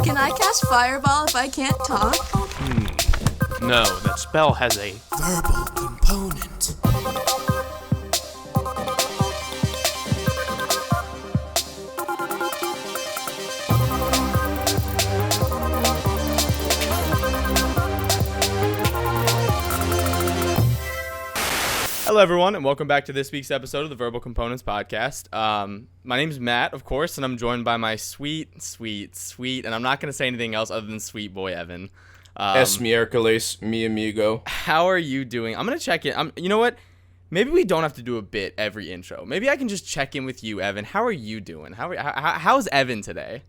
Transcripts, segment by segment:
Can I cast Fireball if I can't talk? No, that spell has a verbal component. Hello, everyone, and welcome back to this week's episode of the Verbal Components Podcast. My name's Matt, of course, and I'm joined by my sweet, and I'm not going to say anything else other than sweet boy Evan. Es miércoles, mi amigo. How are you doing? I'm going to check in. You know what? Maybe we don't have to do a bit every intro. Maybe I can just check in with you, Evan. How are you doing? How's Evan today?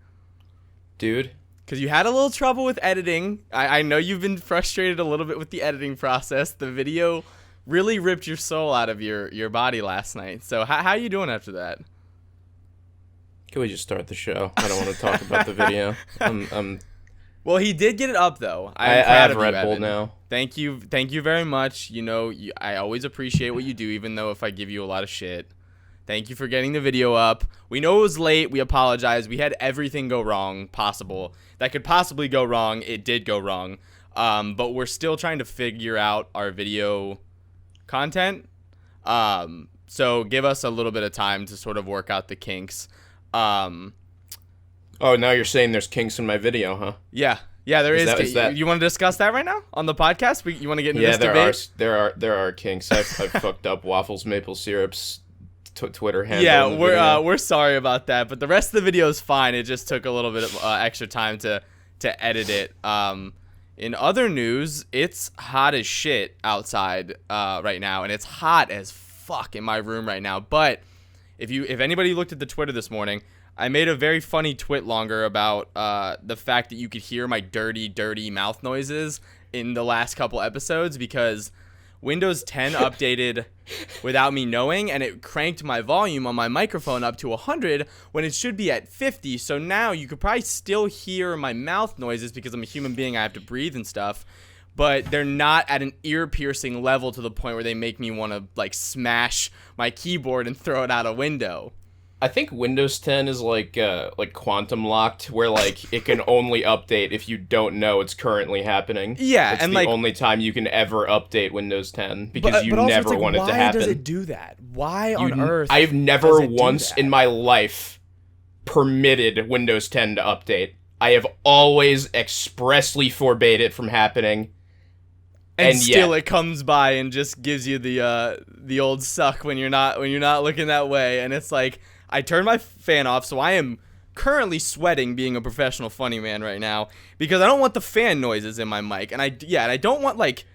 Dude. Because you had a little trouble with editing. I know you've been frustrated a little bit with the editing process. The video really ripped your soul out of your body last night. So how are you doing after that? Can we just start the show? I don't want to talk about the video. Well, he did get it up though. I have Red Bull now. Thank you very much. You know, I always appreciate what you do, even though if I give you a lot of shit. Thank you for getting the video up. We know it was late. We apologize. We had everything go wrong possible that could possibly go wrong. It did go wrong. But we're still trying to figure out our video content, so give us a little bit of time to sort of work out the kinks. Oh, now you're saying there's kinks in my video, huh? Yeah, there is. That... You want to discuss that right now on the podcast? You want to get into this debate? There are kinks. I've fucked up Waffles Maple Syrup's Twitter handle. Yeah, we're sorry about that, but the rest of the video is fine. It just took a little bit of extra time to edit it. In other news, it's hot as shit outside right now, and it's hot as fuck in my room right now. But if anybody looked at the Twitter this morning, I made a very funny twit longer about the fact that you could hear my dirty mouth noises in the last couple episodes because Windows 10 updated without me knowing, and it cranked my volume on my microphone up to 100 when it should be at 50. So now you could probably still hear my mouth noises because I'm a human being. I have to breathe and stuff, but they're not at an ear-piercing level to the point where they make me want to like smash my keyboard and throw it out a window. I think Windows 10 is like quantum locked, where like it can only update if you don't know it's currently happening. Yeah, it's and the like only time you can ever update Windows 10 because you never want it to happen. Why does it do that? Why on earth? I've never once in my life permitted Windows 10 to update. I have always expressly forbade it from happening. And still it comes by and just gives you the old suck when you're not looking that way, and it's like I turned my fan off, so I am currently sweating being a professional funny man right now because I don't want the fan noises in my mic, and I don't want like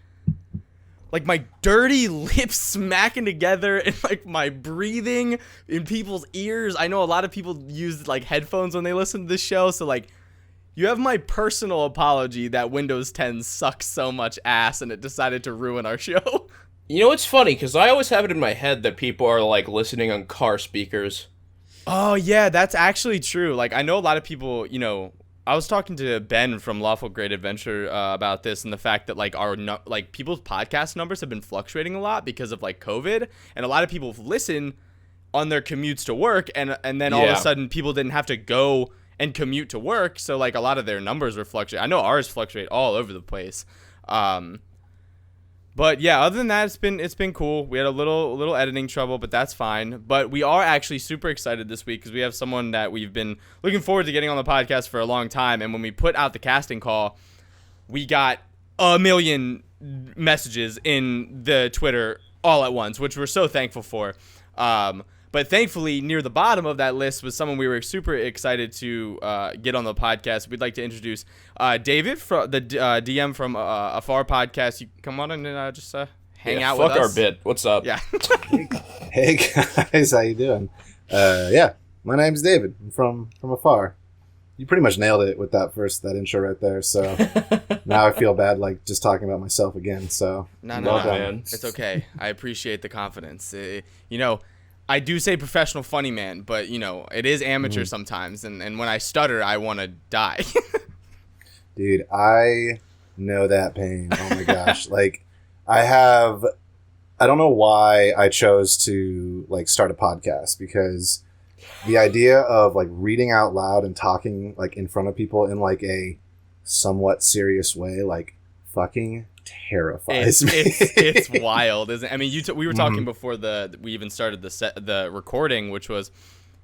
my dirty lips smacking together and like my breathing in people's ears. I know a lot of people use like headphones when they listen to this show, so like you have my personal apology that Windows 10 sucks so much ass and it decided to ruin our show. You know, it's funny because I always have it in my head that people are like listening on car speakers. Oh, yeah, that's actually true. Like, I know a lot of people, you know, I was talking to Ben from Lawful Great Adventure about this and the fact that, like, people's podcast numbers have been fluctuating a lot because of, like, COVID. And a lot of people listen on their commutes to work. And then all of a sudden, people didn't have to go and commute to work. So, like, a lot of their numbers were fluctuating. I know ours fluctuate all over the place. But yeah, other than that, it's been cool. We had a little editing trouble, but that's fine. But we are actually super excited this week because we have someone that we've been looking forward to getting on the podcast for a long time. And when we put out the casting call, we got a million messages in the Twitter all at once, which we're so thankful for. But thankfully, near the bottom of that list was someone we were super excited to get on the podcast. We'd like to introduce David, from the DM from Afar podcast. You come on and just hang out with us. Fuck our bit. What's up? Yeah. Hey guys, how you doing? My name's David. I'm from Afar. You pretty much nailed it with that intro right there. So now I feel bad like just talking about myself again. So no, man. It's okay. I appreciate the confidence. You know, I do say professional funny man, but, you know, it is amateur sometimes. And when I stutter, I want to die. Dude, I know that pain. Oh, my gosh. Like, I don't know why I chose to, like, start a podcast because the idea of like reading out loud and talking like in front of people in like a somewhat serious way, like fucking terrifies me. It's wild, isn't it? I mean, we were talking before we even started the recording, which was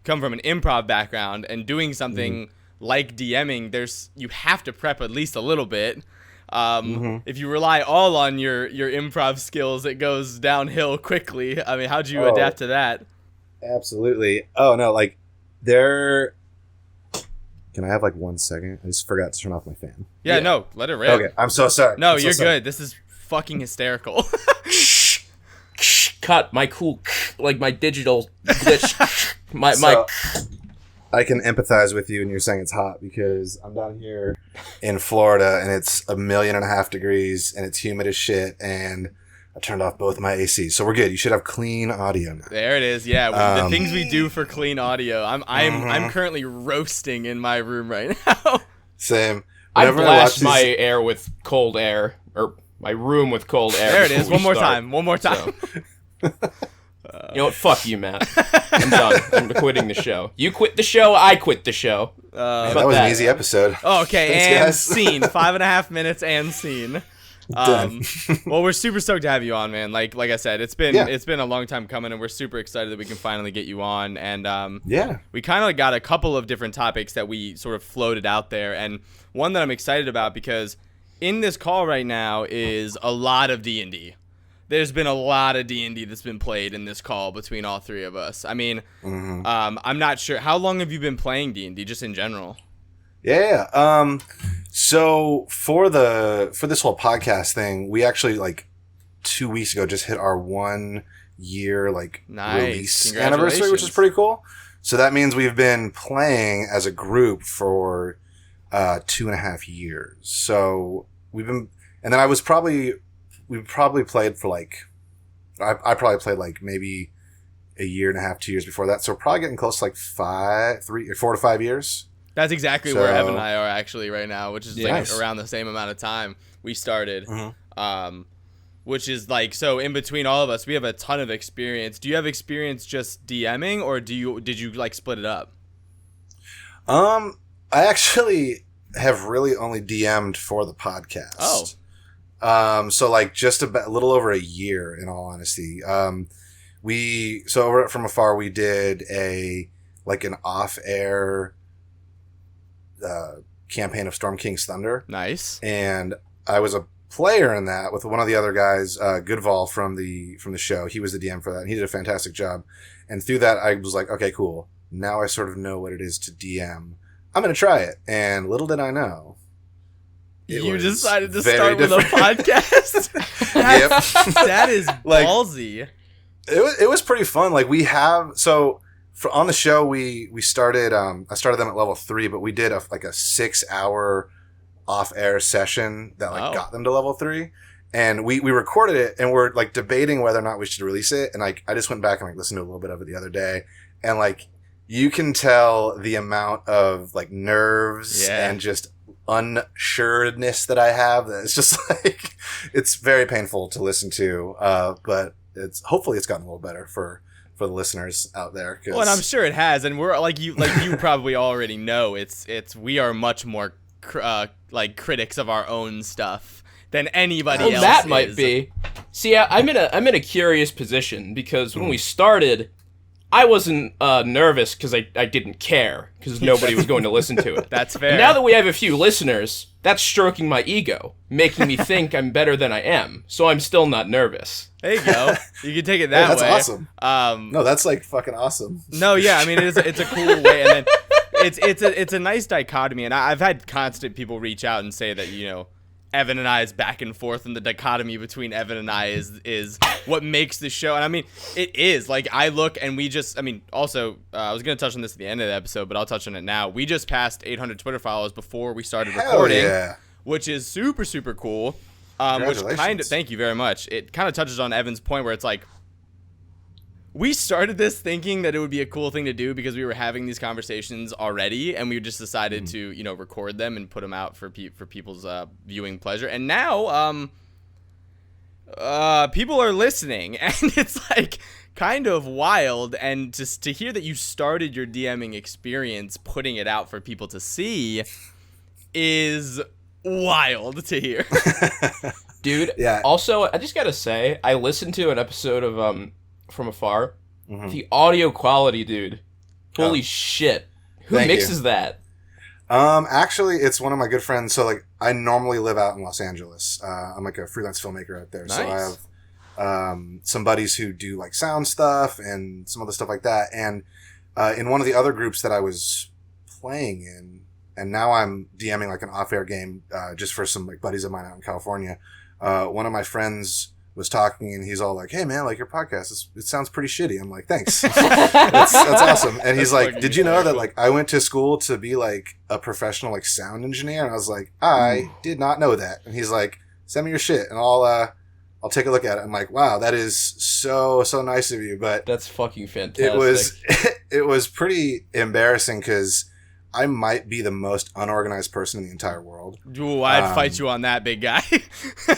come from an improv background and doing something like DMing. You have to prep at least a little bit. If you rely all on your improv skills, it goes downhill quickly. I mean, how'd you adapt to that? Absolutely. Oh no, like there. Can I have like 1 second? I just forgot to turn off my fan. Yeah, no, let it rip. Okay, I'm so sorry. No, you're good. This is fucking hysterical. Cut my cool, like my digital glitch. my. I can empathize with you, and you're saying it's hot because I'm down here in Florida, and it's 1.5 million degrees, and it's humid as shit, and I turned off both my ACs, so we're good. You should have clean audio now. There it is. Yeah, the things we do for clean audio. I'm currently roasting in my room right now. Same. I blast my air with cold air, or my room with cold air. There it is. One more time. So. You know what? Fuck you, Matt. I'm done. I'm quitting the show. You quit the show. I quit the show. Man, that was an easy episode. Oh, okay, Thanks, and guys. scene. 5.5 minutes and scene. Well, we're super stoked to have you on, man. Like I said, it's been a long time coming, and we're super excited that we can finally get you on. And we kind of got a couple of different topics that we sort of floated out there, and one that I'm excited about because in this call right now is a lot of D&D. There's been a lot of D&D that's been played in this call between all three of us. I mean, I'm not sure. How long have you been playing D&D, just in general? Yeah. So for this whole podcast thing, we actually like 2 weeks ago just hit our 1 year release anniversary, which is pretty cool. So that means we've been playing as a group for 2.5 years. So we've been, and then we probably played for I probably played like maybe 1.5 years, 2 years before that. So we're probably getting close to like 4 to 5 years. That's exactly where Evan and I are actually right now, which is like around the same amount of time we started. Which is like, so in between all of us, we have a ton of experience. Do you have experience just DMing, or did you like split it up? I actually have really only DM'd for the podcast. So like just a little over a year, in all honesty. Over at From Afar, we did an off-air campaign of Storm King's Thunder. Nice. And I was a player in that with one of the other guys, Goodval from the show. He was the DM for that, and he did a fantastic job. And through that, I was like, okay, cool. Now I sort of know what it is to DM. I'm going to try it. And little did I know, you decided to start with a podcast? That is ballsy. It was pretty fun. Like on the show, we started, I started them at level 3, but we did a 6-hour off-air session that got them to level 3. And we recorded it, and we're like debating whether or not we should release it. And I just went back and listened to a little bit of it the other day. And you can tell the amount of nerves and just unsureness that I have. That it's just it's very painful to listen to. But hopefully it's gotten a little better for the listeners out there. Well, and I'm sure it has. And we're like you probably already know, we are much more critics of our own stuff than anybody else. That might be. See, I'm in a curious position because when we started, I wasn't nervous because I didn't care because nobody was going to listen to it. That's fair. And now that we have a few listeners, that's stroking my ego, making me think I'm better than I am. So I'm still not nervous. There you go. You can take it that way. That's awesome. No, that's fucking awesome. No, yeah. I mean, it's a cool way, and then it's a nice dichotomy. And I've had constant people reach out and say that Evan and I's back and forth, and the dichotomy between Evan and I is what makes the show. And I mean, it is I look and also I was going to touch on this at the end of the episode, but I'll touch on it now. We just passed 800 Twitter followers before we started recording, which is super, super cool. Which thank you very much. It kind of touches on Evan's point where it's we started this thinking that it would be a cool thing to do because we were having these conversations already, and we just decided to, record them and put them out for people's viewing pleasure. And now, people are listening, and it's kind of wild, and just to hear that you started your DMing experience putting it out for people to see is wild to hear. Dude, Yeah. also, I just gotta say, I listened to an episode of From Afar. The audio quality, dude. Holy shit. Who Thank mixes you. that? Actually, it's one of my good friends. So, like, I normally live out in Los Angeles. I'm like a freelance filmmaker out there. So I Nice. have some buddies who do like sound stuff and some other stuff like that. And in one of the other groups that I was playing in, and now I'm DMing like an off-air game just for some like buddies of mine out in California. One of my friends was talking, and he's all like, "Hey man, like your podcast, it sounds pretty shitty." I'm like, "Thanks, that's awesome." And he's like, fucking "Did you know that hysterical. like I went to school to be like a professional like sound engineer?" And I was like, "I did not know that." And he's like, "Send me your shit, and I'll take a look at it." I'm like, "Wow, that is so nice of you." But That's fucking fantastic. it was pretty embarrassing because I might be the most unorganized person in the entire world. Ooh, I'd fight you on that, big guy.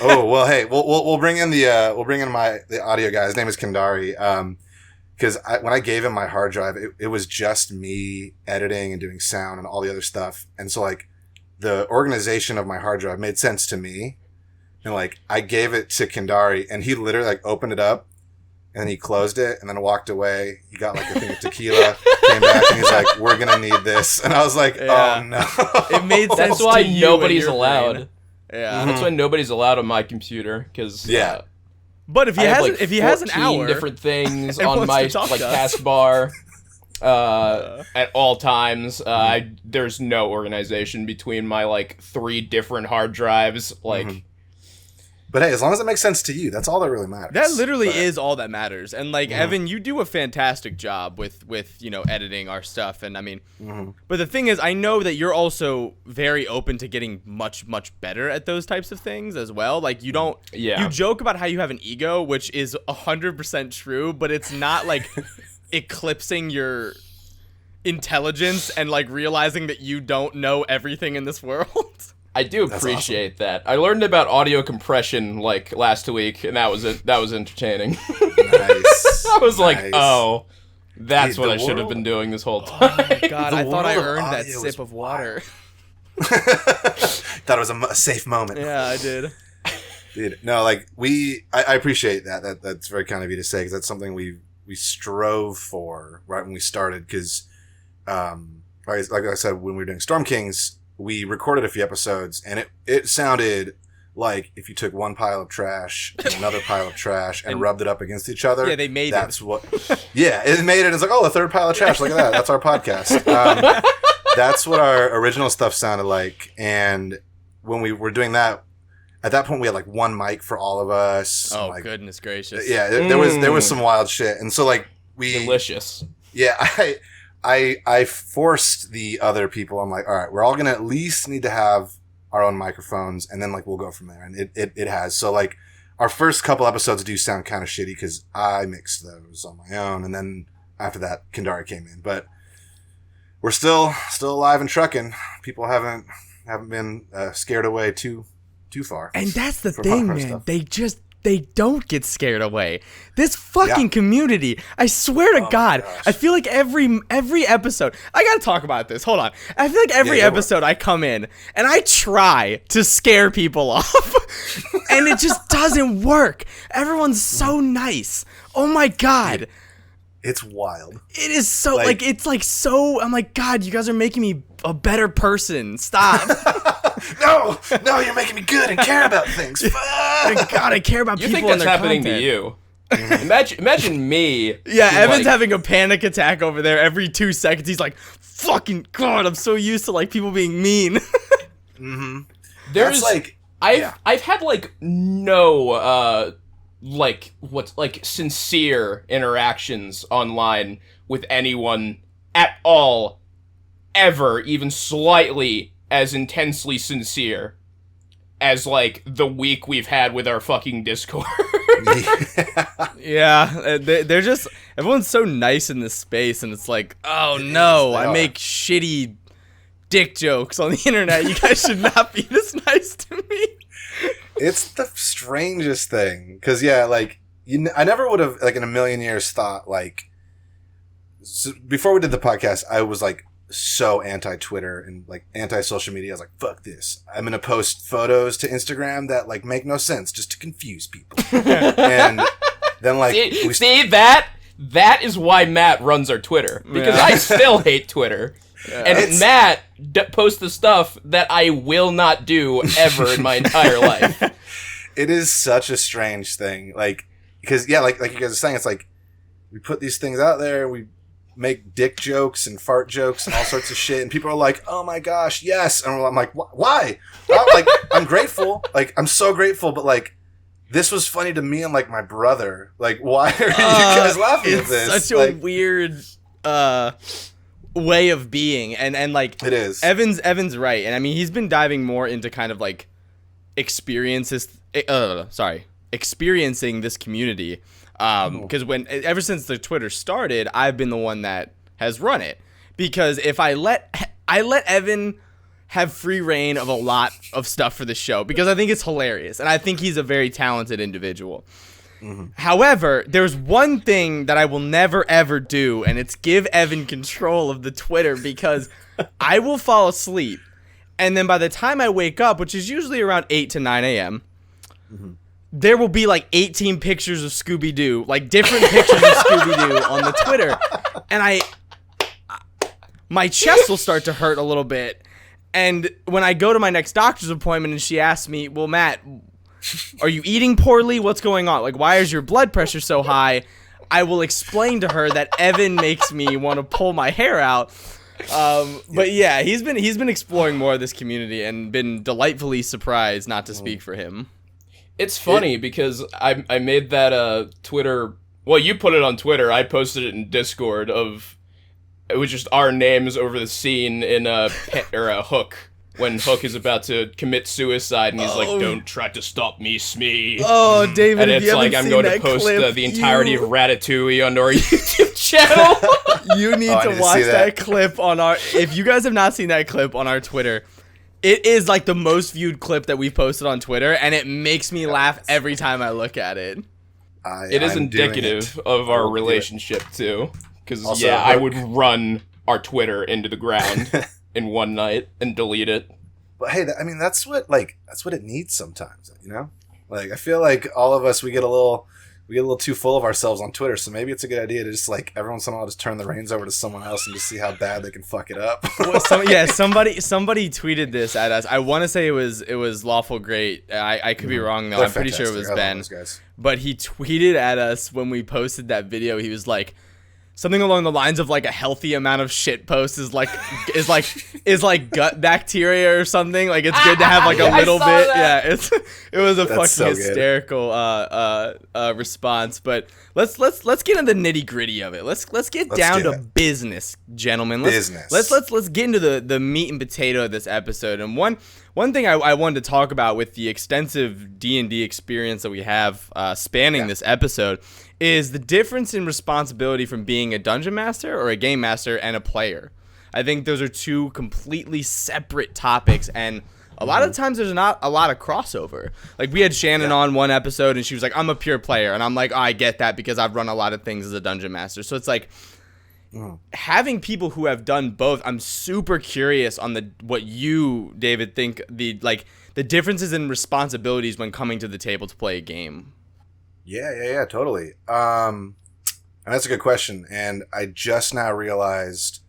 Oh well, hey, we'll bring in the audio guy. His name is Kendari. Because when I gave him my hard drive, it was just me editing and doing sound and all the other stuff, and so like the organization of my hard drive made sense to me, and like I gave it to Kendari, and he literally like opened it up, and then he closed it, and then walked away. He got like a thing of tequila, came back, and he's like, "We're gonna need this," and I was like, Yeah. "Oh no!" It made sense. That's why to you nobody's and your allowed. brain. Yeah. That's why nobody's allowed on my computer, because Yeah. But if he I have has like if he has an 14 hour, different things and on wants my to talk like to us. taskbar at all times. There's no organization between my like 3 different hard drives. Like, But hey, as long as it makes sense to you, that's all that really matters. that literally But- is all that matters. And like Evan, you do a fantastic job with editing our stuff. And I mean, but the thing is, I know that you're also very open to getting much better at those types of things as well. Like you don't, Yeah. you joke about how you have an ego, which is 100% true, but it's not like eclipsing your intelligence and like realizing that you don't know everything in this world. I do appreciate that. I learned about audio compression like last week, and that was entertaining. Nice. I was like, Nice. oh, that's Dude, what the I should have world- been doing this whole time. God, The I thought I world of earned that audio sip is of water. Thought it was a safe moment. Yeah, I did. Dude, no, like I appreciate that. That's very kind of you to say, because that's something we strove for right when we started. Because, like I said, when we were doing Storm Kings, we recorded a few episodes, and it sounded like if you took one pile of trash and another pile of trash and rubbed it up against each other. Yeah, they made that's what. Yeah, it made it. It's like, oh, the third pile of trash. Look at that. That's our podcast. That's what our original stuff sounded like. And when we were doing that, at that point we had like one mic for all of us. Oh, like, goodness gracious. yeah, there was some wild shit. And so like we Delicious. yeah, I forced the other people. I'm like, all right, we're all gonna at least need to have our own microphones, and then like we'll go from there. And it has. So like our first couple episodes do sound kind of shitty because I mixed those on my own, and then after that Kendari came in. But we're still alive and trucking. People haven't been scared away too far. And that's the For thing, podcast man. stuff. They don't get scared away. This fucking community, I swear to God, gosh. I feel like every episode, I gotta talk about this. Hold on. I feel like every Yeah, go for it. episode I come in and I try to scare people off, and it just doesn't work. Everyone's so nice. Oh my God. It's wild. It is so, Like- it's like so, I'm like, God, you guys are making me a better person. Stop. No, you're making me good and care about things. Fuck. God, I care about You people think and that's their happening content. to you? Imagine me. Yeah, who, Evan's like, having a panic attack over there every 2 seconds. He's like, fucking God, I'm so used to like people being mean. There's That's like I've had like no like what's like sincere interactions online with anyone at all ever, even slightly as intensely sincere as like the week we've had with our fucking Discord. Yeah, they're just, everyone's so nice in this space, and it's like, oh no, they I are. make shitty dick jokes on the internet. You guys should not be this nice to me. It's the strangest thing, because yeah, like I never would have, like, in a million years thought, like, so before we did the podcast, I was, like, so anti-Twitter and, like, anti-social media. I was like, fuck this. I'm going to post photos to Instagram that, like, make no sense just to confuse people. And then, like... See, that is why Matt runs our Twitter. Because I still hate Twitter. Yeah. And Matt posts the stuff that I will not do ever in my entire life. It is such a strange thing. Like, because, yeah, like you guys are saying, it's like, we put these things out there, we make dick jokes and fart jokes and all sorts of shit, and people are like, oh my gosh, yes. And I'm like, why? Like, I'm grateful. Like, I'm so grateful, but, like, this was funny to me and, like, my brother. Like, why are you guys laughing at this? It's such a weird way of being. And like, it is. Evan's right. And I mean, he's been diving more into kind of, like, experiencing this community. Because ever since the Twitter started, I've been the one that has run it. Because if I let Evan have free reign of a lot of stuff for the show, because I think it's hilarious and I think he's a very talented individual. Mm-hmm. However, there's one thing that I will never ever do, and it's give Evan control of the Twitter, because I will fall asleep, and then by the time I wake up, which is usually around 8 to 9 a.m., mm-hmm. there will be like 18 pictures of Scooby-Doo, like different pictures of Scooby-Doo on the Twitter, and my chest will start to hurt a little bit. And when I go to my next doctor's appointment and she asks me, well, Matt, are you eating poorly? What's going on? Like, why is your blood pressure so high? I will explain to her that Evan makes me want to pull my hair out. But yeah, he's been exploring more of this community and been delightfully surprised, not to speak for him. It's funny because I made that Twitter. Well, you put it on Twitter. I posted it in Discord it was just our names over the scene in Hook, when Hook is about to commit suicide, and he's like, "Don't try to stop me, Smee." Oh, David, and it's like, I'm going to post the entirety of Ratatouille on our YouTube channel. You need to watch that clip on our... If you guys have not seen that clip on our Twitter, it is like the most viewed clip that we've posted on Twitter, and it makes me laugh every time I look at it. It is indicative of our relationship, too. Because, yeah, I would run our Twitter into the ground in one night and delete it. But hey, I mean, that's what it needs sometimes, you know? Like, I feel like all of us, we get a little too full of ourselves on Twitter, so maybe it's a good idea to just, like, every once in a while just turn the reins over to someone else and just see how bad they can fuck it up. Well, somebody tweeted this at us. I want to say it was Lawful Great. I could be wrong, though. They're I'm pretty sure it was Ben. But he tweeted at us when we posted that video. He was like, something along the lines of like a healthy amount of shit post is like gut bacteria or something. Like it's good to have like a little bit. That. Yeah, it was a fucking so hysterical response. But let's get into the nitty gritty of it. Let's get down to business, gentlemen. Let's get into the meat and potato of this episode. And one thing I wanted to talk about with the extensive D&D experience that we have spanning this episode is the difference in responsibility from being a dungeon master or a game master and a player. I think those are two completely separate topics, and a lot of times there's not a lot of crossover. Like, we had Shannon on one episode, and she was like, I'm a pure player. And I'm like, I get that because I've run a lot of things as a dungeon master. So it's like, having people who have done both, I'm super curious on what you, David, think the differences in responsibilities when coming to the table to play a game. Yeah, totally. And that's a good question. And I just now realized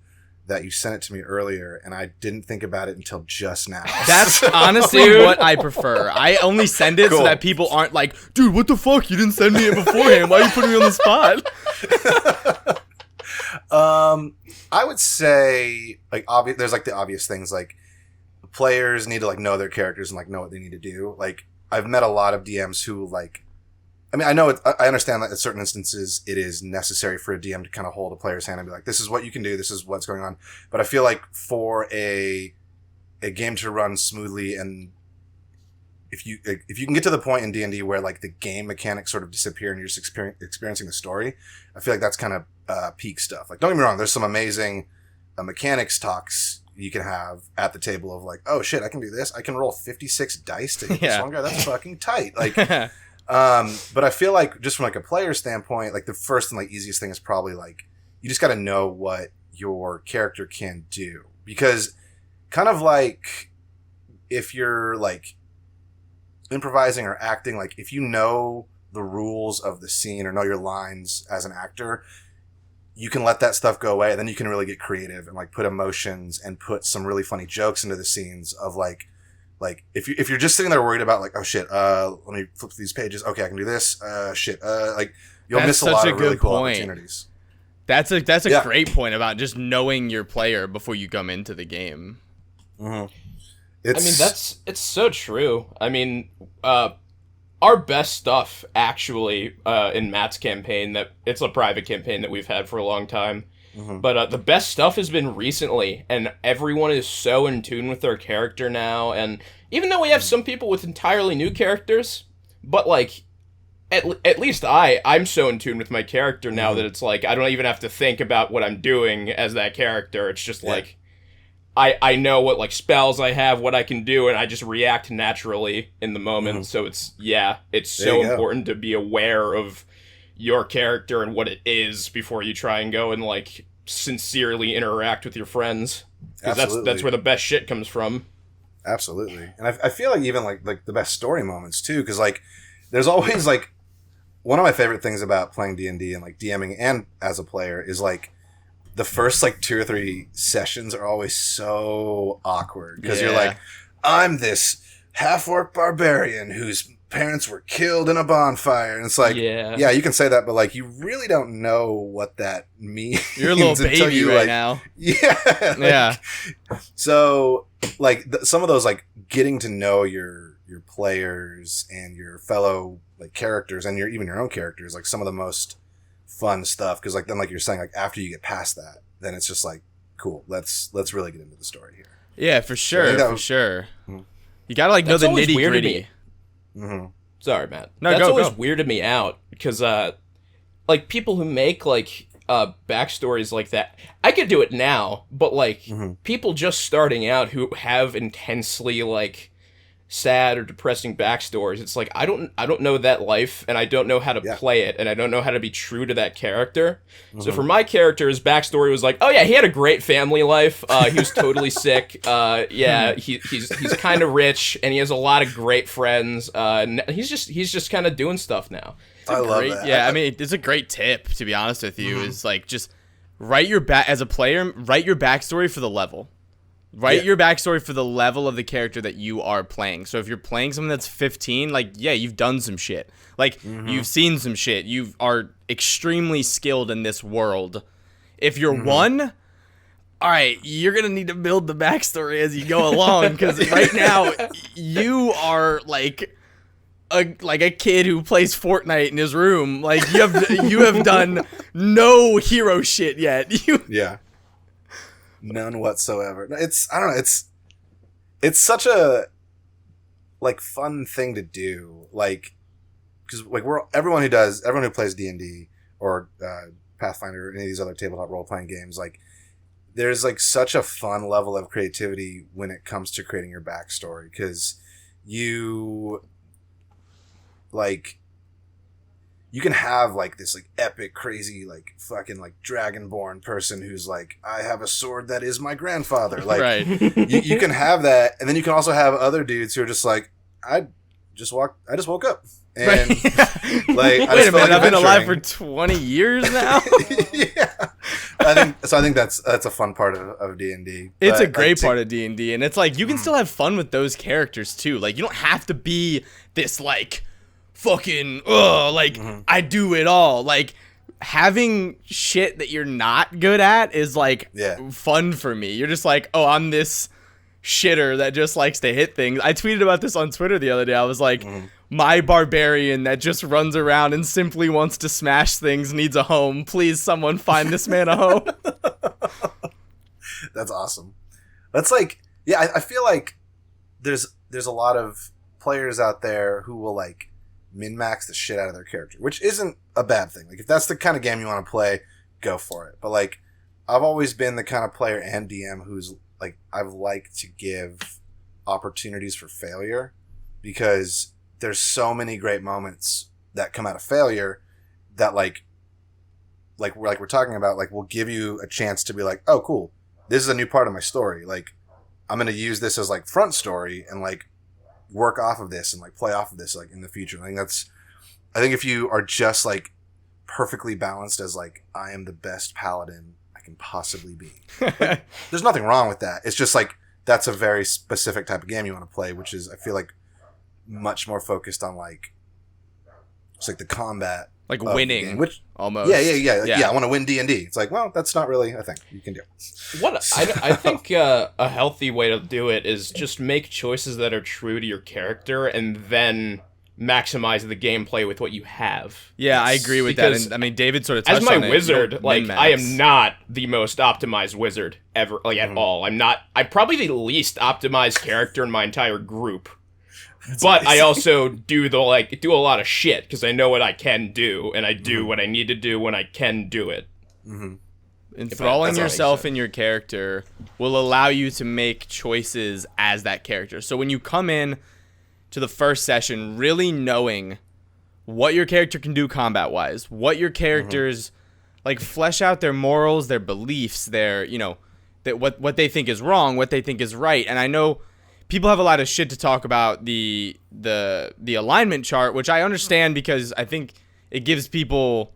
that you sent it to me earlier, and I didn't think about it until just now. That's honestly what I prefer. I only send it so that people aren't like, dude, what the fuck? You didn't send me it beforehand. Why are you putting me on the spot? I would say, like, there's like the obvious things, like players need to like know their characters and like know what they need to do. Like, I've met a lot of DMs who like, I mean, I understand that at certain instances it is necessary for a DM to kind of hold a player's hand and be like, this is what you can do, this is what's going on. But I feel like for a game to run smoothly, and if you can get to the point in D&D where like the game mechanics sort of disappear and you're just experiencing the story, I feel like that's kind of peak stuff. Like, don't get me wrong, there's some amazing mechanics talks you can have at the table of like, oh shit, I can do this. I can roll 56 dice to hit this one guy. That's fucking tight. Like, But I feel like just from like a player standpoint, like the first and like easiest thing is probably like you just got to know what your character can do, because kind of like if you're like improvising or acting, like if you know the rules of the scene or know your lines as an actor, you can let that stuff go away, and then you can really get creative and like put emotions and put some really funny jokes into the scenes of like if you're just sitting there worried about like, oh shit, let me flip these pages, okay, I can do this, shit, like you'll miss a lot of really cool opportunities. That's a great point about just knowing your player before you come into the game. Mm-hmm. It's so true. I mean, our best stuff actually in Matt's campaign, that it's a private campaign that we've had for a long time. Mm-hmm. But the best stuff has been recently, and everyone is so in tune with their character now. And even though we have some people with entirely new characters, but like at least I'm so in tune with my character now that it's like I don't even have to think about what I'm doing as that character. It's just like I know what like spells I have, what I can do, and I just react naturally in the moment. So it's so important to be aware of your character and what it is before you try and go and like sincerely interact with your friends, because that's where the best shit comes from. Absolutely. And I feel like even like the best story moments too, because like there's always like one of my favorite things about playing D&D and like DMing and as a player is like the first like 2 or 3 sessions are always so awkward, because you're like, I'm this half-orc barbarian whose parents were killed in a bonfire, and it's like, yeah, you can say that, but like you really don't know what that means. You're a little baby right now. So like some of those like getting to know your players and your fellow like characters and even your own characters, like some of the most fun stuff, because like then like you're saying, like after you get past that, then it's just like, cool, let's really get into the story here. Yeah, for sure, You gotta like know the nitty gritty. Mm-hmm. Sorry, Matt. No, that's always go. weirded me out, because like people who make like backstories like that, I could do it now, but like people just starting out who have intensely like sad or depressing backstories, it's like I don't know that life, and I don't know how to play it, and I don't know how to be true to that character. So for my character, his backstory was like, oh yeah, he had a great family life, he was totally sick, he's kind of rich, and he has a lot of great friends, and he's just kind of doing stuff now. I love that. Yeah, I mean, it's a great tip, to be honest with you, is like just write your as a player, write your backstory for the level. Write your backstory for the level of the character that you are playing. So if you're playing someone that's 15, like, yeah, you've done some shit. Like, you've seen some shit. You are extremely skilled in this world. If you're 1, all right, you're going to need to build the backstory as you go along, because right now you are like a kid who plays Fortnite in his room. Like, you have done no hero shit yet. None whatsoever. I don't know. It's such a like fun thing to do. Like, because like everyone who plays D&D or Pathfinder or any of these other tabletop role playing games, like there's like such a fun level of creativity when it comes to creating your backstory, because you can have like this like epic, crazy, like fucking like dragonborn person who's like, I have a sword that is my grandfather. Like, right. you can have that, and then you can also have other dudes who are just like, I just woke up, and like, wait a minute, I've been alive for 20 years now. I think that's a fun part of D&D. It's a great part of D&D, and it's like you can still have fun with those characters too. Like, you don't have to be this like fucking I do it all. Like, having shit that you're not good at is like fun for me. You're just like, oh, I'm this shitter that just likes to hit things. I tweeted about this on Twitter the other day. I was like, my barbarian that just runs around and simply wants to smash things needs a home. Please, someone find this man a home. That's awesome. That's like, I feel like there's a lot of players out there who will like min-max the shit out of their character, which isn't a bad thing. Like, if that's the kind of game you want to play, go for it. But like, I've always been the kind of player and DM who's like, I've liked to give opportunities for failure, because there's so many great moments that come out of failure that like we're talking about, like, will give you a chance to be like, oh, cool, this is a new part of my story. Like, I'm going to use this as like front story and like work off of this and like play off of this like in the future. I think if you are just like perfectly balanced as like, I am the best paladin I can possibly be, like, there's nothing wrong with that. It's just like, that's a very specific type of game you want to play, which is, I feel like, much more focused on like, it's like the combat, like winning, game, which almost. Yeah. I want to win D&D. It's like, well, that's not really a thing you can do. What I think a healthy way to do it is just make choices that are true to your character, and then maximize the gameplay with what you have. Yeah, I agree with that. And I mean, David sort of touched as my on it. wizard, like, I am not the most optimized wizard ever, like, at all. I'm probably the least optimized character in my entire group. But I also do a lot of shit because I know what I can do, and I do what I need to do when I can do it. Mm-hmm. Enthralling yourself in your character will allow you to make choices as that character. So when you come in to the first session really knowing what your character can do combat-wise, what your characters, like, flesh out their morals, their beliefs, their, what they think is wrong, what they think is right. And I know people have a lot of shit to talk about the alignment chart, which I understand because I think it gives people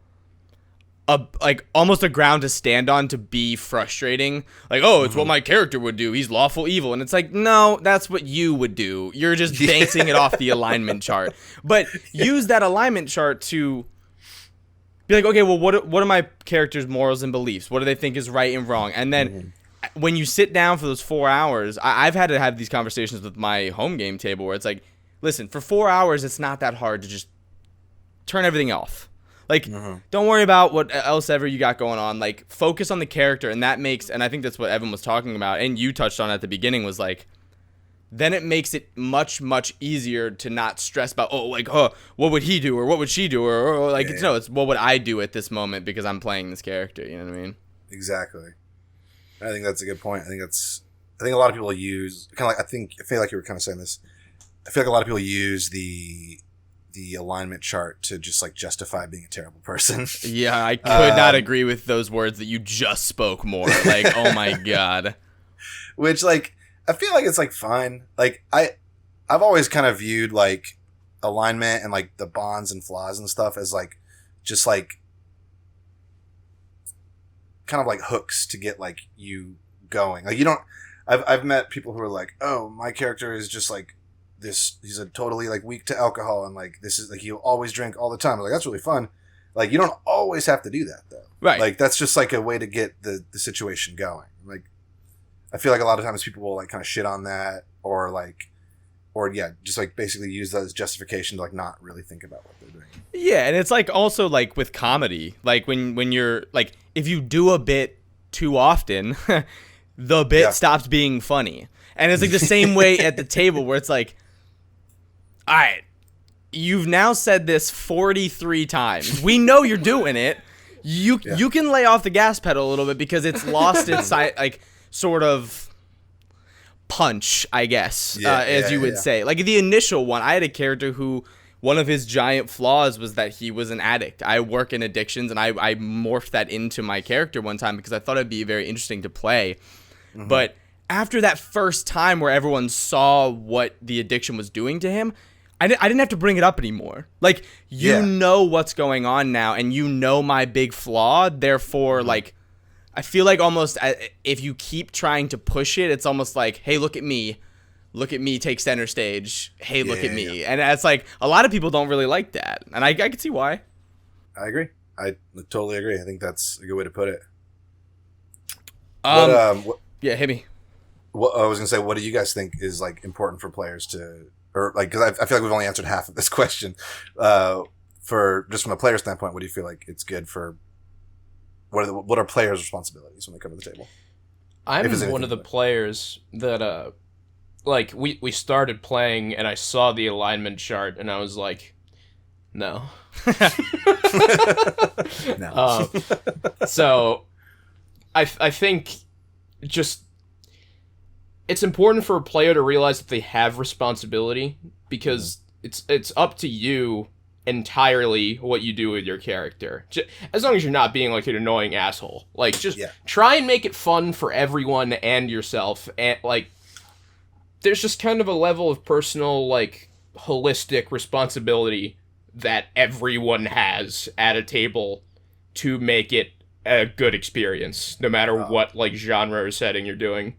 almost a ground to stand on to be frustrating. Like, oh, it's what my character would do. He's lawful evil. And it's like, no, that's what you would do. You're just basing it off the alignment chart. But use that alignment chart to be like, okay, well, what are my character's morals and beliefs? What do they think is right and wrong? And then when you sit down for those 4 hours, I've had to have these conversations with my home game table where it's like, listen, for 4 hours, it's not that hard to just turn everything off. Like, don't worry about what else ever you got going on. Like, focus on the character, and that makes, and I think that's what Evan was talking about, and you touched on at the beginning, was like, then it makes it much, much easier to not stress about, what would he do, or what would she do, or like, it's what would I do at this moment because I'm playing this character, you know what I mean? Exactly. I think that's a good point. I think a lot of people use, kind of like, I feel like you were kind of saying this, I feel like a lot of people use the alignment chart to just like justify being a terrible person. Yeah, I could not agree with those words that you just spoke more. Like, oh my God. Which, like, I feel like it's like fine. Like, I've always kind of viewed like alignment and like the bonds and flaws and stuff as like just like kind of like hooks to get like you going. Like, you don't, I've met people who are like, oh, my character is just like this, he's a totally like weak to alcohol, and like this is like he'll always drink all the time. Like, that's really fun. Like, you don't always have to do that though. Right. Like, that's just like a way to get the situation going. Like, I feel like a lot of times people will like kind of shit on that or just like basically use that as justification to like not really think about what they're doing. Yeah, and it's like also like with comedy, like when you're like, if you do a bit too often, the bit stops being funny. And it's like the same way at the table where it's like, all right, you've now said this 43 times. We know you're doing it. You can lay off the gas pedal a little bit because it's lost its like sort of punch, I guess, as you would say. Like the initial one, I had a character who one of his giant flaws was that he was an addict. I work in addictions, and I morphed that into my character one time because I thought it'd be very interesting to play. But after that first time where everyone saw what the addiction was doing to him, I didn't have to bring it up anymore. Like, you know what's going on now, and you know my big flaw. Therefore, like, I feel like almost if you keep trying to push it, it's almost like, hey, look at me. Look at me take center stage. Hey, look at me. Yeah. And it's like, a lot of people don't really like that. And I can see why. I agree. I totally agree. I think that's a good way to put it. Yeah, hit me. What I was going to say, what do you guys think is like important for players to, or like, because I feel like we've only answered half of this question. For just from a player standpoint, what do you feel like it's good for? What are players' responsibilities when they come to the table? I'm one of the players that like we started playing and I saw the alignment chart and I was like, no. No. So I think just it's important for a player to realize that they have responsibility, because it's up to you entirely what you do with your character. As long as you're not being like an annoying asshole. Like, just try and make it fun for everyone and yourself. And like, there's just kind of a level of personal, like, holistic responsibility that everyone has at a table to make it a good experience, no matter what, like, genre or setting you're doing.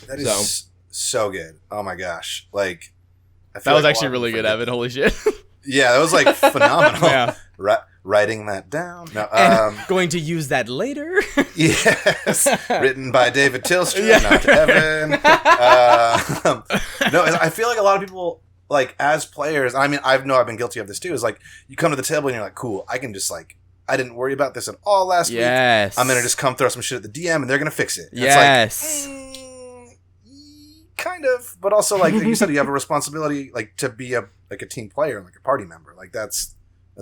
That is so good. Oh my gosh. Like, I feel That was like actually really good, Evan. Holy shit. Yeah, that was like phenomenal. Yeah. Writing that down. No, Going to use that later. yes. Written by David Tilstra, not Evan. No, I feel like a lot of people, like, as players, I mean, I've been guilty of this too, is like, you come to the table and you're like, cool, I can just, like, I didn't worry about this at all last week. I'm going to just come throw some shit at the DM and they're going to fix it. And Yes. it's like, kind of, but also, like you said, you have a responsibility, like, to be a team player and like a party member. Like, that's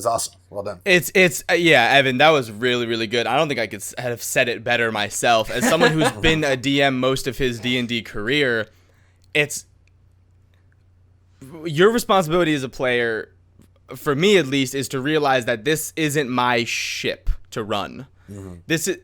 awesome. Well done. It's yeah, Evan, that was really, really good. I don't think I could have said it better myself. As someone who's been a DM most of his D&D career, it's your responsibility as a player, for me at least, is to realize that this isn't my ship to run. This is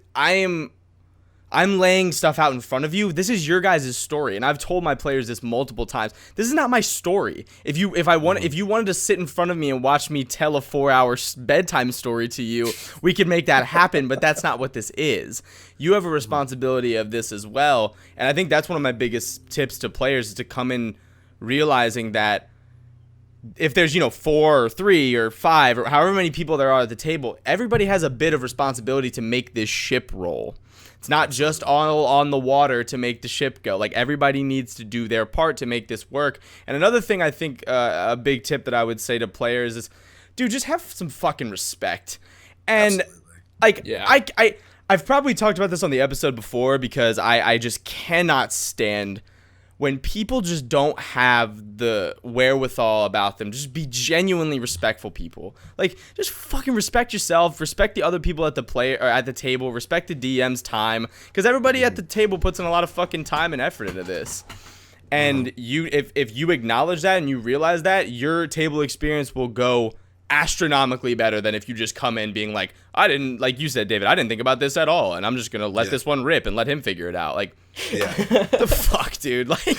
I'm laying stuff out in front of you. This is your guys' story, and I've told my players this multiple times. This is not my story. If you wanted to sit in front of me and watch me tell a 4-hour bedtime story to you, we could make that happen, but that's not what this is. You have a responsibility of this as well, and I think that's one of my biggest tips to players, is to come in realizing that if there's 4 or 3 or 5 or however many people there are at the table, everybody has a bit of responsibility to make this ship roll. It's not just all on the water to make the ship go. Like, everybody needs to do their part to make this work. And another thing I think, a big tip that I would say to players is, dude, just have some fucking respect. And I've probably talked about this on the episode before, because I just cannot stand when people just don't have the wherewithal about them. Just be genuinely respectful people. Like, just fucking respect yourself, respect the other people at the table, respect the DM's time, because everybody at the table puts in a lot of fucking time and effort into this. And if you acknowledge that and you realize that, your table experience will go astronomically better than if you just come in being like, like you said, David, I didn't think about this at all, and I'm just gonna let this one rip and let him figure it out. Like, the fuck, dude. Like,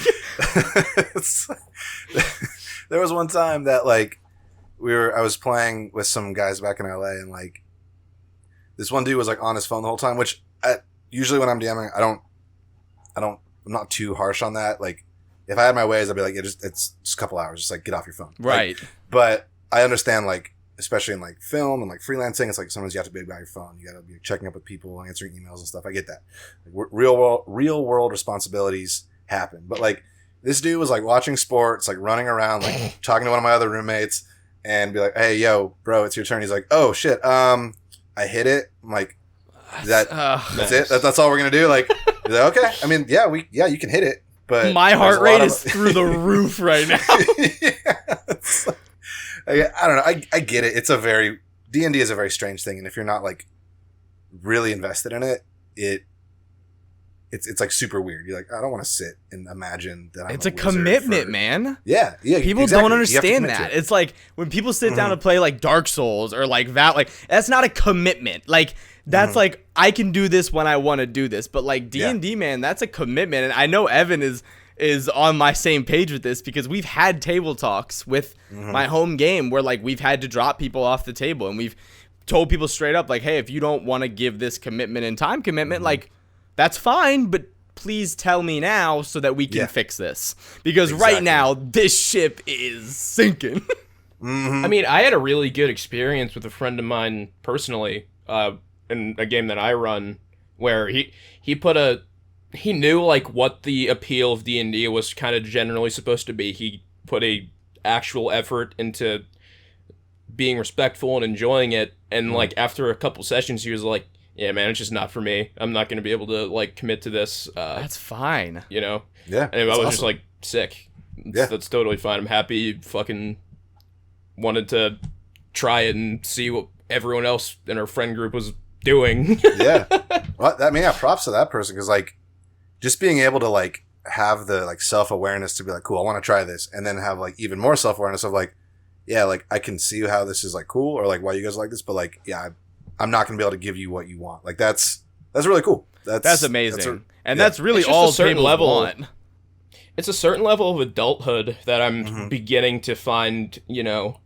there was one time that, like, I was playing with some guys back in LA, and like, this one dude was like on his phone the whole time, which usually when I'm DMing, I'm not too harsh on that. Like, if I had my ways, I'd be like, it's just a couple hours, just like, get off your phone. Right. Like, but I understand, like, especially in like film and like freelancing, it's like sometimes you have to be by your phone. You got to be checking up with people, answering emails and stuff. I get that. Like, real world responsibilities happen. But like, this dude was like watching sports, like running around, like talking to one of my other roommates, and be like, "Hey, yo, bro, it's your turn." He's like, "Oh shit, I hit it." I'm like, that's it. That's all we're gonna do. Like, he's like, okay. I mean, yeah, you can hit it, but my heart rate is through the roof right now. I don't know. I get it. It's D&D is a very strange thing, and if you're not like really invested in it, it's like super weird. You're like, I don't want to sit and imagine that. It's a commitment, man. Yeah. People exactly. don't understand that. It's like when people sit down to play like Dark Souls or like that. Like, that's not a commitment. Like, that's like, I can do this when I want to do this. But like D&D, man, that's a commitment. And I know Evan is on my same page with this, because we've had table talks with my home game where like we've had to drop people off the table, and we've told people straight up, like, hey, if you don't want to give this commitment and time commitment, like, that's fine, but please tell me now so that we can fix this, because right now this ship is sinking. I mean, I had a really good experience with a friend of mine personally in a game that I run, where he knew like what the appeal of D&D was kind of generally supposed to be. He put a actual effort into being respectful and enjoying it, and like after a couple sessions he was like, yeah, man, it's just not for me. I'm not going to be able to like commit to this. That's fine. Yeah. And I was just like, sick. That's totally fine. I'm happy you fucking wanted to try it and see what everyone else in our friend group was doing. Yeah. Well, props to that person, because like, just being able to like have the like self-awareness to be like, cool, I want to try this, and then have like even more self-awareness of like, yeah, like I can see how this is like cool or like why you guys like this, but like, yeah, I'm not gonna be able to give you what you want. Like that's really cool. That's amazing. And that's really It's just all a certain tables level. want. It's a certain level of adulthood that I'm beginning to find, you know,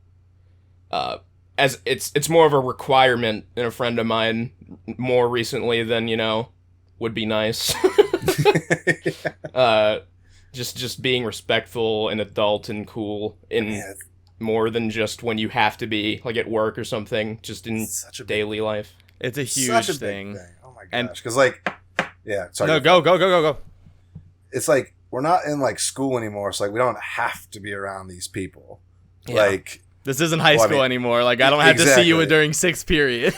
as it's more of a requirement in a friend of mine more recently than, you know, would be nice. Just being respectful and adult and cool in more than just when you have to be, like at work or something, just in daily life. It's a huge such a thing. big thing. Oh my gosh. Because like, yeah, sorry. No, go. It's like we're not in like school anymore, so like we don't have to be around these people. Yeah. Like This isn't high school anymore. Like, I don't have to see you during sixth period.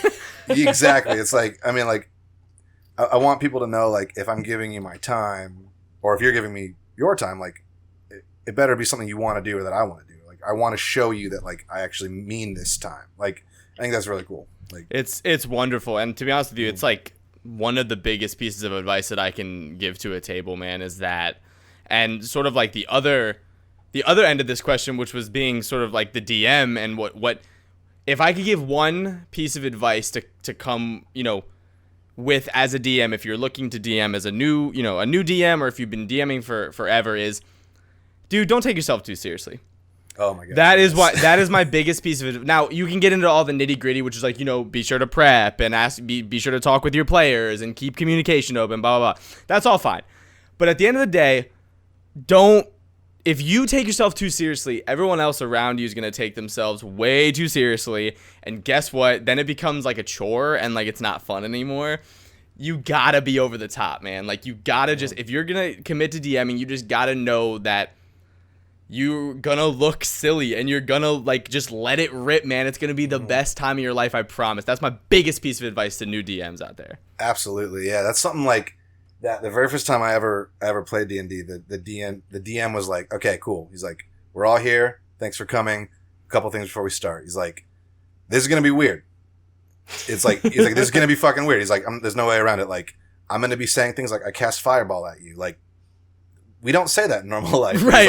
Exactly. It's like, I mean, like, I want people to know, like, if I'm giving you my time, or if you're giving me your time, like, it better be something you want to do or that I want to do. Like, I want to show you that, like, I actually mean this time. Like, I think that's really cool. Like, it's wonderful. And to be honest with you, it's like one of the biggest pieces of advice that I can give to a table, man, is that, and sort of like the other end of this question, which was being sort of like the DM, and what if I could give one piece of advice to come, you know, with as a DM, if you're looking to DM as a new DM, or if you've been DMing for forever, is, dude, don't take yourself too seriously. oh my god, That is my biggest piece of it. Now, you can get into all the nitty gritty, which is like, you know, be sure to prep and be sure to talk with your players and keep communication open, blah, blah, blah. That's all fine. But at the end of the day, if you take yourself too seriously, everyone else around you is going to take themselves way too seriously. And guess what? Then it becomes like a chore and like it's not fun anymore. You gotta be over the top, man. Like, you gotta just, if you're going to commit to DMing, you just gotta know that you're gonna look silly and you're gonna like just let it rip, man. It's gonna be the best time of your life, I promise. That's my biggest piece of advice to new DMs out there. Absolutely, yeah. That's something like that. The very first time I ever played D&D, the DM was like, "Okay, cool." He's like, "We're all here. Thanks for coming. A couple things before we start." He's like, "This is gonna be weird." He's like, "This is gonna be fucking weird." He's like, "There's no way around it. Like, I'm gonna be saying things like I cast fireball at you, like." We don't say that in normal life. Right.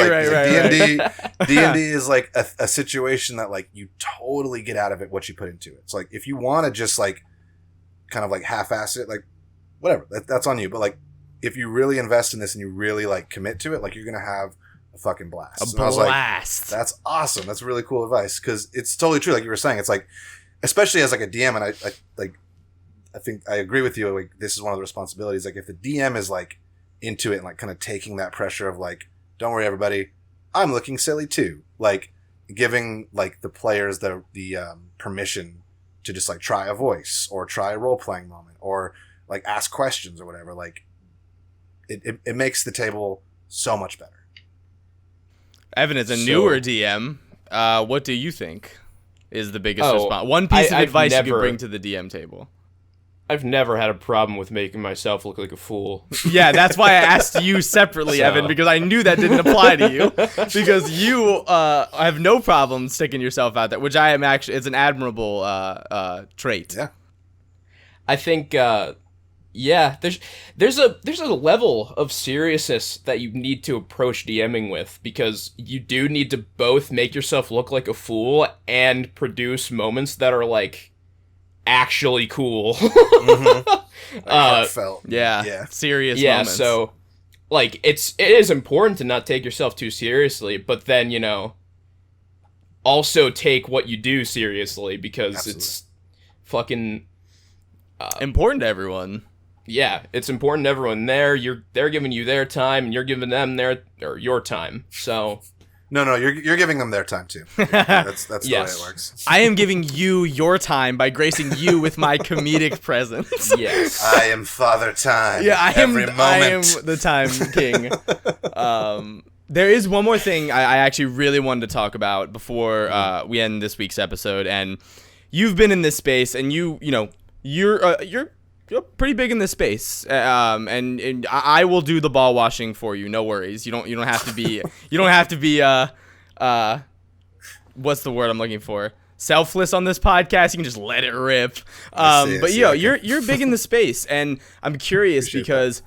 D&D is like a situation that like you totally get out of it what you put into it. It's like if you want to just like kind of like half-ass it, like whatever, that's on you. But like if you really invest in this and you really like commit to it, like you're gonna have a fucking blast. A and I was like, blast. that's awesome. That's really cool advice because it's totally true. Like you were saying, it's like especially as like a DM, and I think I agree with you. Like this is one of the responsibilities. Like if the DM is like into it and like kind of taking that pressure of like, don't worry everybody, I'm looking silly too, like giving like the players the permission to just like try a voice or try a role-playing moment or like ask questions or whatever, like it makes the table so much better. Evan is a newer DM. What do you think is the biggest response? One piece of advice you could bring to the DM table. I've never had a problem with making myself look like a fool. Yeah, that's why I asked you separately, Evan, because I knew that didn't apply to you. Because you have no problem sticking yourself out there, which I am actually, it's an admirable trait. Yeah. I think, yeah, there's a level of seriousness that you need to approach DMing with, because you do need to both make yourself look like a fool and produce moments that are like actually cool. Heartfelt. Yeah. Serious yeah, moments. so like it is important to not take yourself too seriously, but then, you know, also take what you do seriously, because Absolutely. it's fucking important to everyone. yeah, it's important to everyone there. They're giving you their time and you're giving them your time. So No, you're giving them their time too. That's the Yes. way it works. I am giving you your time by gracing you with my comedic presence. yes. I am Father Time. Yeah, I am moment. the time king. There is one more thing I actually really wanted to talk about before we end this week's episode. And you've been in this space, and you're pretty big in this space. And I will do the ball washing for you. No worries. You don't have to be. You don't have to be. What's the word I'm looking for? Selfless on this podcast. You can just let it rip. But you're big in the space, and I'm curious because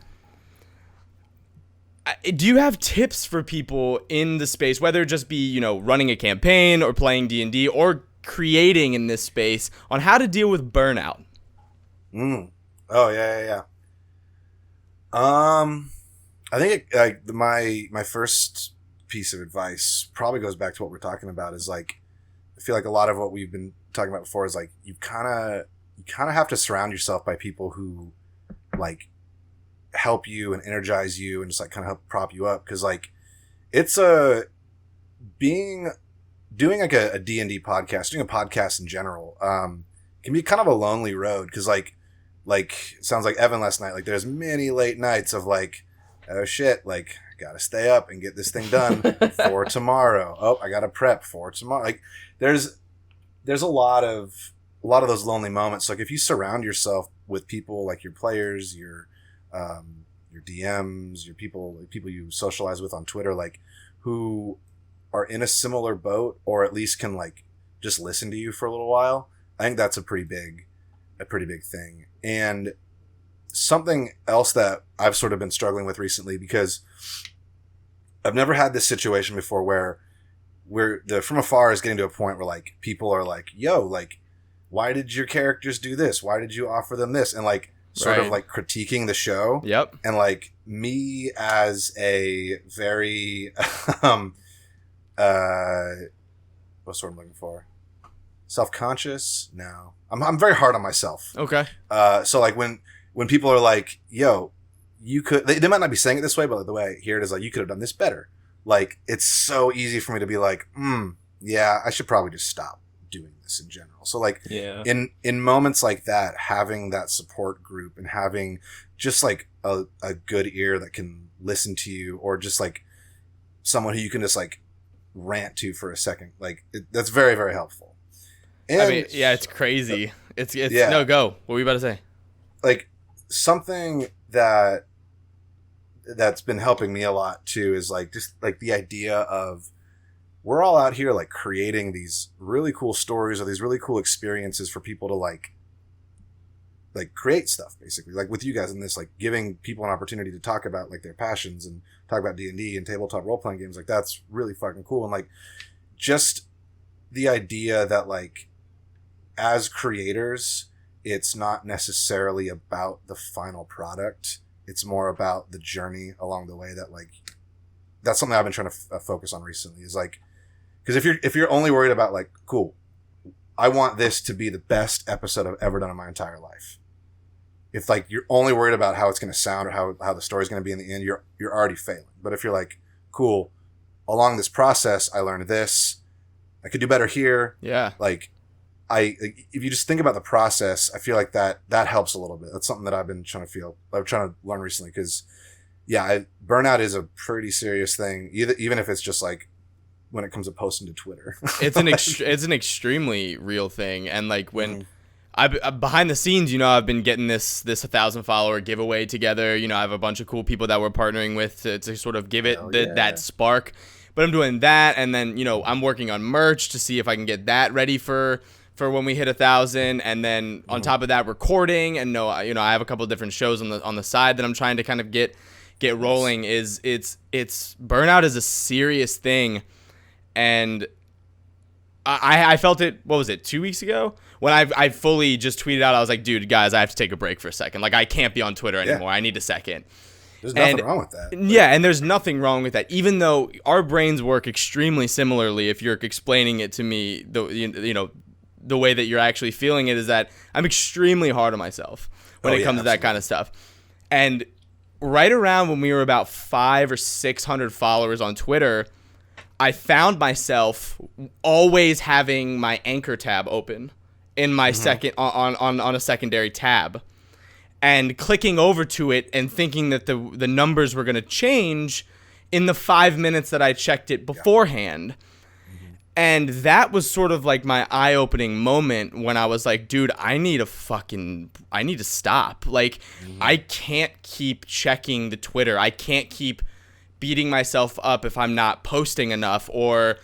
Do you have tips for people in the space, whether it just be, you know, running a campaign or playing D&D or creating in this space, on how to deal with burnout? Oh, yeah. I think my first piece of advice probably goes back to what we're talking about, is like, I feel like a lot of what we've been talking about before is like, you kind of have to surround yourself by people who like help you and energize you and just like kind of help prop you up. Cause like it's doing like a D&D podcast, doing a podcast in general, can be kind of a lonely road. Cause like it sounds like Evan last night, like there's many late nights of like, oh shit, like I gotta stay up and get this thing done for tomorrow. Oh, I gotta prep for tomorrow. Like there's a lot of those lonely moments. Like if you surround yourself with people like your players, your DMs, your people you socialize with on Twitter, like who are in a similar boat, or at least can like just listen to you for a little while, I think that's a pretty big thing. And something else that I've sort of been struggling with recently, because I've never had this situation before where From Afar is getting to a point where like people are like, yo, like, why did your characters do this? Why did you offer them this? And like sort of like critiquing the show. Yep. And like me as a very what's the word I'm looking for? Self-conscious? No. I'm very hard on myself. Okay. So like when people are like, yo, you could, they might not be saying it this way, but like the way here it is, like, you could have done this better. Like, it's so easy for me to be like, yeah, I should probably just stop doing this in general. So like, in moments like that, having that support group and having just like a good ear that can listen to you, or just like someone who you can just like rant to for a second, like that's very, very helpful. And, I mean, yeah, it's crazy. It's no, go. What were you about to say? Like something that's been helping me a lot too is like just like the idea of, we're all out here like creating these really cool stories or these really cool experiences for people to like create stuff, basically, like with you guys in this, like giving people an opportunity to talk about like their passions and talk about D&D and tabletop role-playing games. Like that's really fucking cool. And like just the idea that like as creators, it's not necessarily about the final product. It's more about the journey along the way. That like, that's something I've been trying to focus on recently, is like, because if you're only worried about like, cool, I want this to be the best episode I've ever done in my entire life. If like you're only worried about how it's going to sound or how the story's going to be in the end, you're already failing. But if you're like, cool, along this process, I learned this, I could do better here. Yeah. Like if you just think about the process, I feel like that helps a little bit. That's something that I've been trying to learn recently, because burnout is a pretty serious thing, even if it's just like when it comes to posting to Twitter. It's an extremely real thing. And like when I behind the scenes, you know, I've been getting this 1,000 follower giveaway together. You know, I have a bunch of cool people that we're partnering with to sort of give it that spark. But I'm doing that, and then, you know, I'm working on merch to see if I can get that ready for when we hit 1,000, and then on top of that, recording. And I have a couple of different shows on the side that I'm trying to kind of get rolling. It's burnout is a serious thing, and I felt it. What was it, 2 weeks ago, when I fully just tweeted out? I was like, dude, guys, I have to take a break for a second. Like, I can't be on Twitter anymore. I need a second. There's nothing wrong with that. Yeah, and there's nothing wrong with that. Even though our brains work extremely similarly, if you're explaining it to me, the way that you're actually feeling it, is that I'm extremely hard on myself when it comes to that kind of stuff. And right around when we were about 500 or 600 followers on Twitter, I found myself always having my Anchor tab open in my second on a secondary tab, and clicking over to it and thinking that the numbers were going to change in the 5 minutes that I checked it beforehand. And that was sort of like my eye-opening moment when I was like, dude, I need to stop. Like, I can't keep checking the Twitter. I can't keep beating myself up if I'm not posting enough, or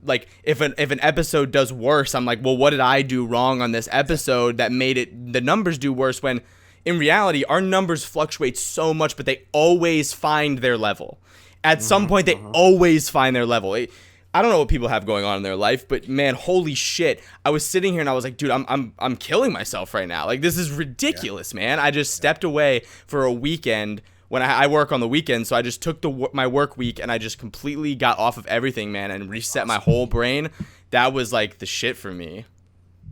like if an episode does worse, I'm like, well, what did I do wrong on this episode that made the numbers do worse, when in reality, our numbers fluctuate so much, but they always find their level. At some point, they always find their level. I don't know what people have going on in their life, but man, holy shit. I was sitting here and I was like, dude, I'm killing myself right now. Like, this is ridiculous, man. I just stepped away for a weekend when I work on the weekend, so I just took my work week and I just completely got off of everything, man, and reset my whole brain. That was like the shit for me.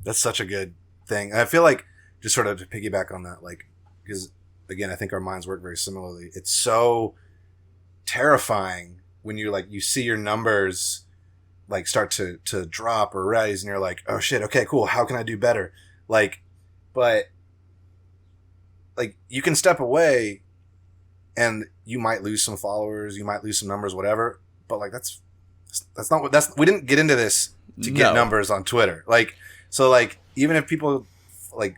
That's such a good thing. And I feel like, just sort of to piggyback on that, like, because again, I think our minds work very similarly. It's so terrifying when you see your numbers like start to drop or rise, and you're like, oh shit, okay, cool, how can I do better? Like, but like, you can step away and you might lose some followers, you might lose some numbers, whatever, but like, that's not what we didn't get into this to get numbers on Twitter. Like, so like, even if people like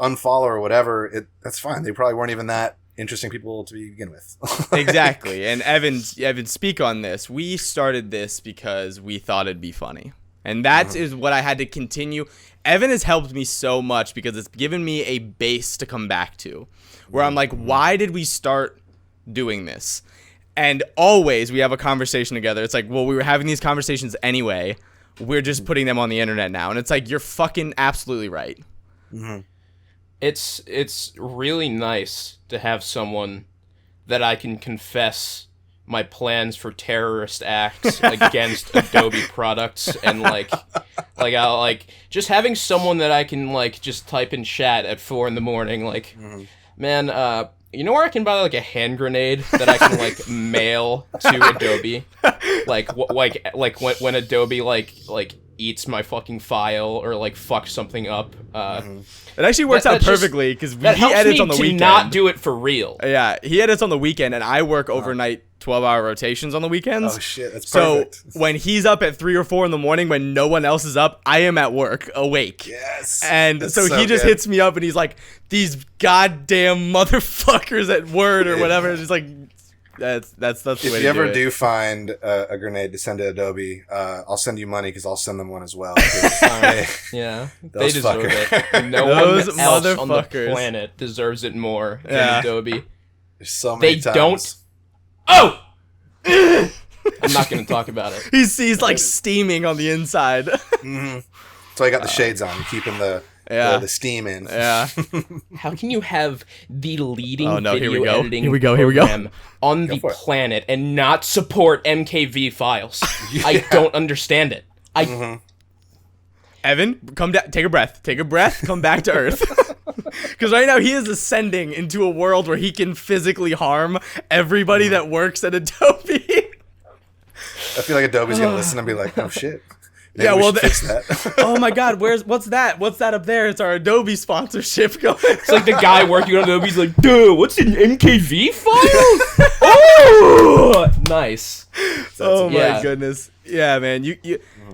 unfollow or whatever, that's fine. They probably weren't even that interesting people to begin with. Exactly. And Evan, speak on this. We started this because we thought it'd be funny. And that is what I had to continue. Evan has helped me so much because it's given me a base to come back to, where I'm like, why did we start doing this? And always we have a conversation together. It's like, well, we were having these conversations anyway. We're just putting them on the internet now. And it's like, you're fucking absolutely right. Mm-hmm. It's really nice to have someone that I can confess my plans for terrorist acts against Adobe products, and I'll just having someone that I can just type in chat at 4 a.m. Man, you know where I can buy a hand grenade that I can mail to Adobe, when Adobe eats my fucking file or fucks something up. It actually works out perfectly because he edits on the weekend. Not do it for real. Yeah, he edits on the weekend, and I work overnight 12-hour rotations on the weekends. Oh shit, that's perfect. So when he's up at 3 or 4 in the morning, when no one else is up, I am at work, awake. Yes. And so he just hits me up, and he's like, "These goddamn motherfuckers at Word or whatever." It's just like, that's the way to do it. If you ever do find a grenade to send to Adobe, I'll send you money because I'll send them one as well. Yeah, they deserve it. No those one else on the motherfuckers. planet deserves it more than Adobe. There's so many times. Don't. Oh! I'm not going to talk about it. He's steaming on the inside. Mm-hmm. So I got the shades on, keeping the steam in. Yeah. How can you have the leading video editing program on the planet and not support MKV files? I don't understand it. Evan, come down. Take a breath. Come back to Earth. Because right now he is ascending into a world where he can physically harm everybody that works at Adobe. I feel like Adobe's gonna listen and be like, "Oh shit." Maybe fix that. Oh my God, what's that? What's that up there? It's our Adobe sponsorship going. It's like the guy working on Adobe's like, dude, what's an MKV file? Oh, nice. Oh my goodness. Yeah, man.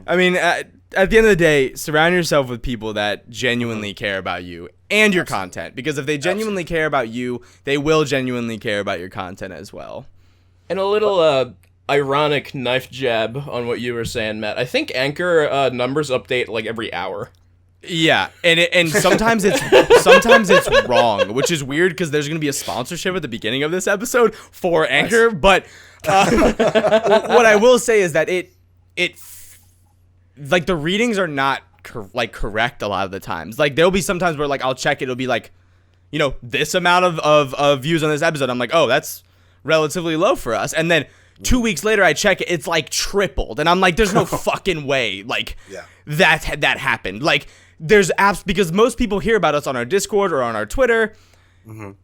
I mean, at the end of the day, surround yourself with people that genuinely care about you and your content. Because if they genuinely care about you, they will genuinely care about your content as well. And a little ironic knife jab on what you were saying, Matt. I think Anchor numbers update every hour. Yeah, and sometimes it's wrong, which is weird because there's gonna be a sponsorship at the beginning of this episode for Anchor. But what I will say is that it the readings are not correct a lot of the times. There'll be some times where I'll check it, it'll be this amount of views on this episode. I'm like, oh, that's relatively low for us, and then 2 weeks later, I check it, it's tripled. And I'm like, there's no fucking way, that happened. There's apps, because most people hear about us on our Discord or on our Twitter, and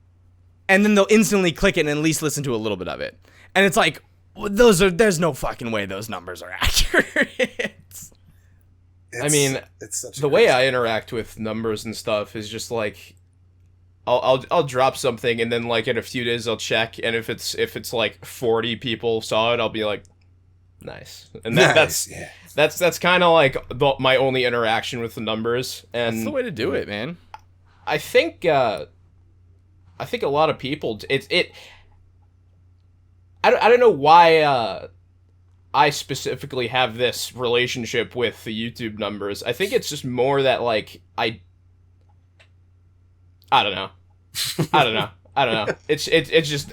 then they'll instantly click it and at least listen to a little bit of it. And it's like, there's no fucking way those numbers are accurate. It's such the way I interact with numbers and stuff is just I'll drop something, and then in a few days I'll check, and if it's 40 people saw it, I'll be like, nice. And that's kind of my only interaction with the numbers. And that's the way to do it, man. I think a lot of people I don't know why I specifically have this relationship with the YouTube numbers. I think it's just more that I don't know. It's just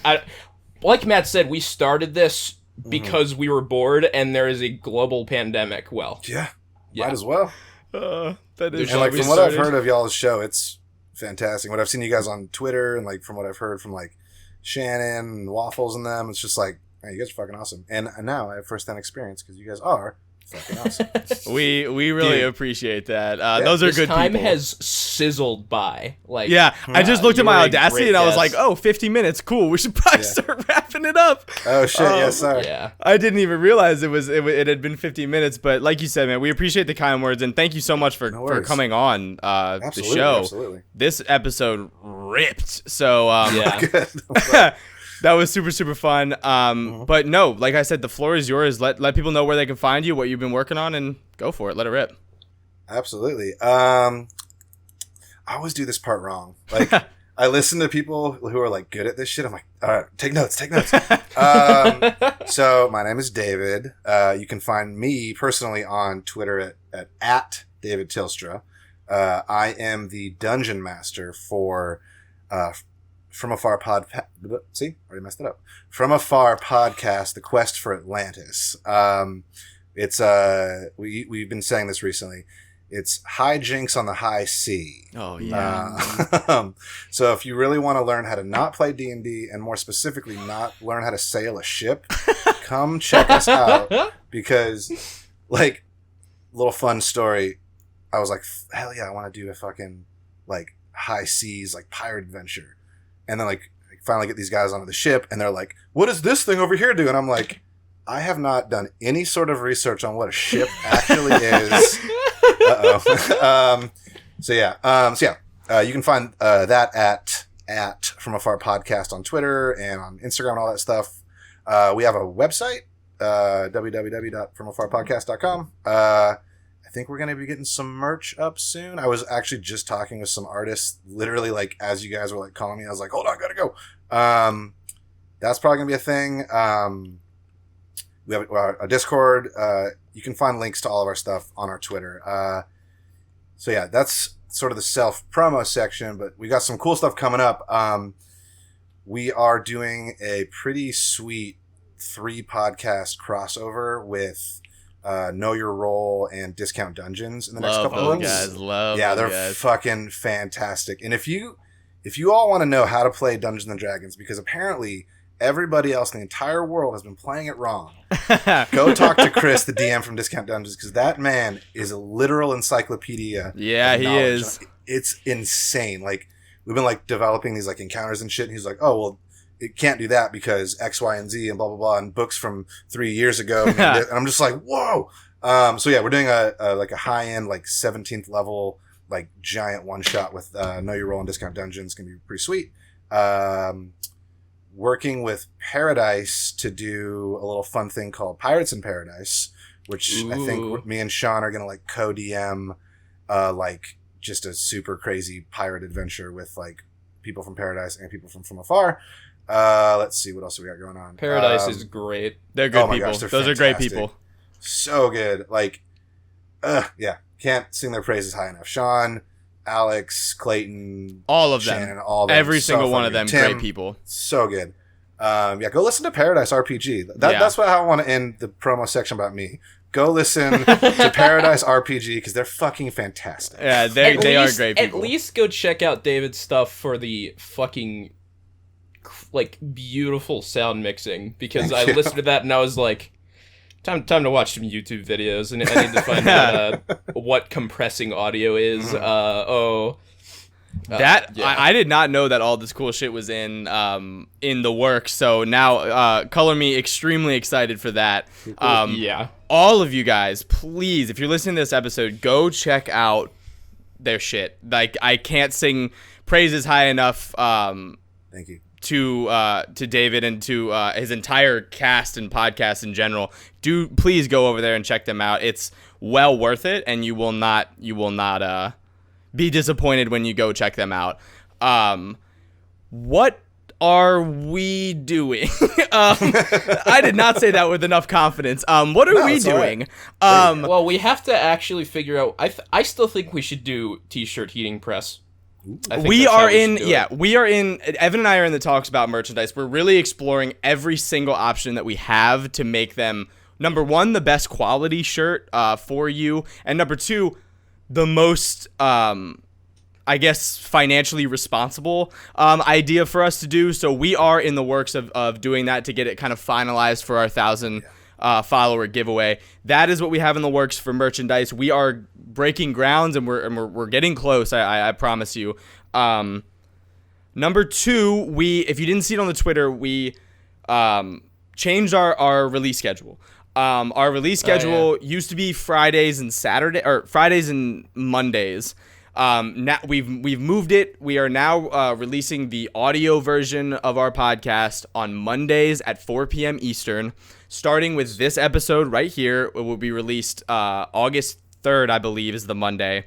like Matt said, we started this because we were bored, and there is a global pandemic. Well, Yeah. Yeah. Might as well. That is And like we from what I've started. heard of y'all's show, it's fantastic. What I've seen you guys on Twitter, and like from what I've heard from like Shannon and Waffles and them, it's just like, man, you guys are fucking awesome. And now I have first-hand experience because you guys are fucking awesome. We really Dude. appreciate that. Those are this good time people. has sizzled by. Like, Yeah, I just looked you at my were a Audacity great and I was guest. like, oh, 50 minutes, cool. We should probably Yeah. start wrapping it up. Oh shit! Yes, sorry. Yeah. I didn't even realize it had been 15 minutes, but like you said, man, we appreciate the kind words and thank you so much for worries. coming on the Absolutely, show. absolutely. This episode ripped. So Yeah. Good. that was super super fun. But no, like I said, the floor is yours. Let people know where they can find you, what you've been working on, and go for it. Let it rip. Absolutely. I always do this part wrong. Like, I listen to people who are like good at this shit. I'm like, all right, take notes. So my name is David. You can find me personally on Twitter at David Tilstra. I am the dungeon master for From Afar See, already messed it up. From Afar podcast, The Quest for Atlantis. It's we've been saying this recently. It's hijinks on the high sea. Oh yeah. So if you really want to learn how to not play D&D and more specifically not learn how to sail a ship, come check us out because, like, little fun story. I was like, hell yeah, I want to do a fucking like high seas like pirate adventure, and then like I finally get these guys onto the ship and they're like, what does this thing over here do? And I'm like, I have not done any sort of research on what a ship actually is. So you can find that at From Afar Podcast on Twitter and on Instagram and all that stuff. We have a website, www.fromafarpodcast.com. I think we're going to be getting some merch up soon. I was actually just talking with some artists, literally like as you guys were like calling me, I was like, hold on, gotta go. That's probably going to be a thing. We have a Discord. You can find links to all of our stuff on our Twitter. So yeah, that's sort of the self-promo section, but we got some cool stuff coming up. We are doing a pretty sweet 3-podcast crossover with Know Your Role and Discount Dungeons in the next Love couple those months. guys. Love Yeah, those they're guys. fucking fantastic. And if you all want to know how to play Dungeons and Dragons, because apparently everybody else in the entire world has been playing it wrong, go talk to Chris, the DM from Discount Dungeons, because that man is a literal encyclopedia. Yeah, of he knowledge. is. It's insane. Like, we've been like developing these like encounters and shit, and he's like, oh well, it can't do that because X, Y, and Z and blah blah blah, and books from 3 years ago. And I'm just like, whoa. So yeah, we're doing a high end like 17th level like giant one shot with Know Your Role and Discount Dungeons. Gonna be pretty sweet. Working with Paradise to do a little fun thing called Pirates in Paradise, which I Ooh. think me and Sean are gonna like co-DM, like just a super crazy pirate adventure with like people from Paradise and people from Afar. Let's see what else we got going on. Paradise is great. They're good Oh my people. gosh, they're Those are great fantastic. people. So good. Like, yeah, can't sing their praises high enough. Sean, Alex, Clayton, All of them. Shannon, all of them. Every So single one fucking of them, good. Tim, great people. So good. Yeah, go listen to Paradise RPG. That's how I want to end the promo section about me. Go listen to Paradise RPG because they're fucking fantastic. Yeah, they are great people. At least go check out David's stuff for the fucking like beautiful sound mixing, because I Thank you. listened to that and I was like, time to watch some YouTube videos, and I need to find out what compressing audio is. That yeah. I did not know that all this cool shit was in the works. So now, color me extremely excited for that. Yeah. All of you guys, please, if you're listening to this episode, go check out their shit. Like, I can't sing praises high enough. Thank you. To David and to his entire cast and podcast in general. Do please go over there and check them out. It's well worth it, and you will not be disappointed when you go check them out. What are we doing? I did not say that with enough confidence. What are we it's all doing? Well, we have to actually figure out. I still think we should do t-shirt heating press. I think We that's how are should do it. we are in, Evan and I are in the talks about merchandise. We're really exploring every single option that we have to make them, number one, the best quality shirt for you, and number two, the most, I guess, financially responsible idea for us to do. So we are in the works of doing that to get it kind of finalized for our 1,000 follower giveaway. That is what we have in the works for merchandise. We are breaking grounds, and we're getting close. I promise you. Number two, if you didn't see it on the Twitter, we changed our release schedule. Our release schedule used to be Fridays and Mondays. Now we've moved it. We are now releasing the audio version of our podcast on Mondays at 4 p.m. Eastern. Starting with this episode right here, it will be released August 3rd, I believe, is the Monday.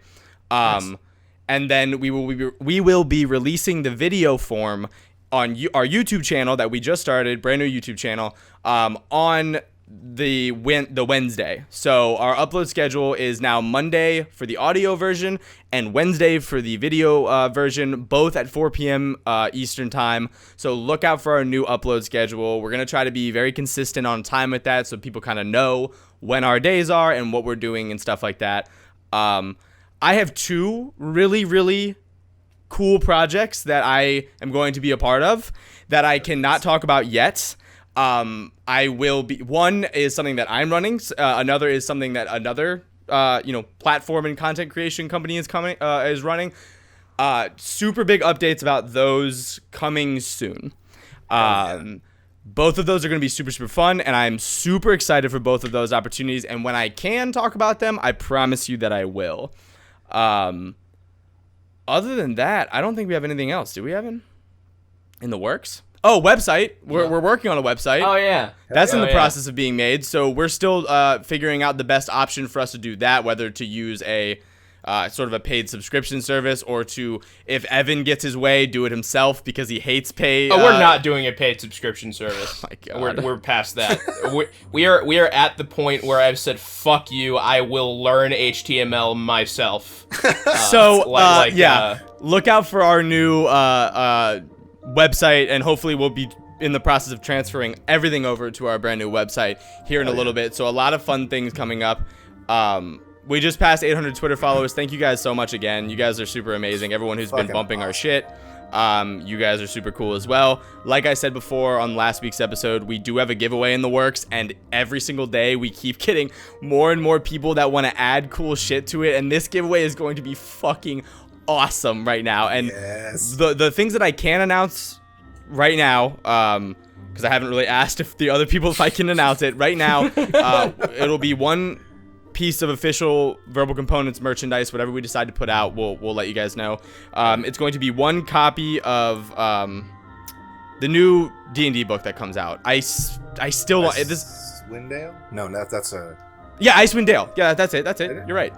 And then we will be releasing the video form on our YouTube channel that we just started, brand new YouTube channel, on the Wednesday. So our upload schedule is now Monday for the audio version and Wednesday for the video version, both at 4 p.m. Eastern time. So look out for our new upload schedule. We're going to try to be very consistent on time with that so people kind of know when our days are and what we're doing and stuff like that. I have two really, really cool projects that I am going to be a part of that I cannot talk about yet. I will be. One is something that I'm running. Another is something that another platform and content creation company is running. Super big updates about those coming soon. Both of those are going to be super, super fun, and I'm super excited for both of those opportunities. And when I can talk about them, I promise you that I will. Other than that, I don't think we have anything else. Do we, Evan? In the works? Oh, website. We're working on a website. Oh, yeah. That's in the process of being made. So we're still figuring out the best option for us to do that, whether to use a sort of a paid subscription service or to, if Evan gets his way, do it himself because he hates pay. We're not doing a paid subscription service. Oh my God. We're past that. we are at the point where I've said, fuck you, I will learn HTML myself. Look out for our new website, and hopefully we'll be in the process of transferring everything over to our brand new website here in a little bit. So a lot of fun things coming up. We just passed 800 Twitter followers. Thank you guys so much again. You guys are super amazing. Everyone who's been bumping our shit. You guys are super cool as well. Like I said before on last week's episode, we do have a giveaway in the works, and every single day we keep getting more and more people that want to add cool shit to it, and this giveaway is going to be fucking awesome right now. And the things that I can announce right now, because I haven't really asked if the other people if I can announce it right now, it'll be one piece of official Verbal Components merchandise. Whatever we decide to put out, we'll let you guys know. It's going to be one copy of the new D&D book that comes out. I still want this. Windale? No, that's a. Yeah, Icewind Dale. Yeah, that's it. You're right.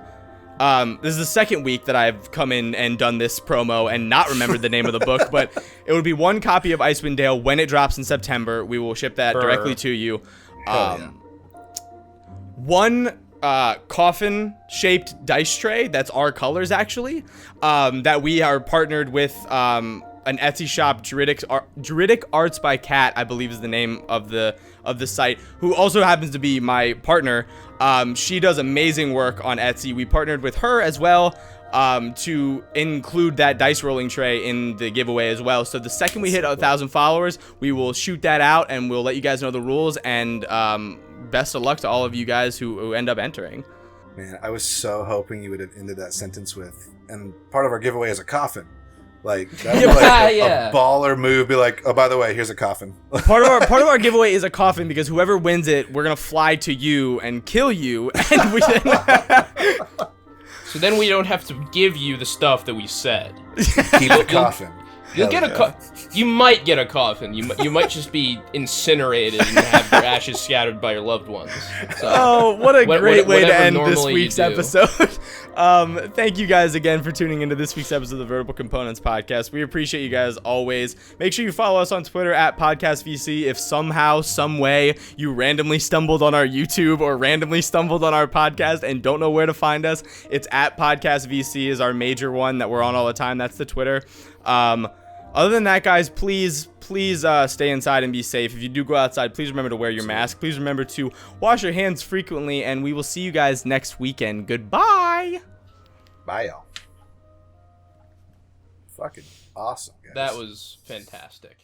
This is the second week that I've come in and done this promo and not remembered the name of the book, but it would be one copy of Icewind Dale when it drops in September. We will ship that directly to you. One coffin-shaped dice tray that's our colors, actually, that we are partnered with an Etsy shop, Druidic Arts by Cat, I believe is the name of the site, who also happens to be my partner. She does amazing work on Etsy. We partnered with her as well to include that dice rolling tray in the giveaway as well. So the second we hit 1,000 followers, we will shoot that out and we'll let you guys know the rules. And best of luck to all of you guys who end up entering. Man, I was so hoping you would have ended that sentence with, and part of our giveaway is a coffin. Like, that would be like a baller move. Be like, oh, by the way, here's a coffin. Part of our giveaway is a coffin because whoever wins it, we're gonna fly to you and kill you. And we so then we don't have to give you the stuff that we said. Keep a coffin. You'll get you might get a coffin. You might just be incinerated and have your ashes scattered by your loved ones. So, what a great way to end this week's episode. Thank you guys again for tuning into this week's episode of the Vertical Components Podcast. We appreciate you guys always. Make sure you follow us on Twitter at PodcastVC. If somehow, some way, you randomly stumbled on our YouTube or randomly stumbled on our podcast and don't know where to find us, it's at PodcastVC is our major one that we're on all the time. That's the Twitter. Other than that, guys, please stay inside and be safe. If you do go outside, please remember to wear your mask. Please remember to wash your hands frequently, and we will see you guys next weekend. Goodbye. Bye, y'all. Fucking awesome, guys. That was fantastic.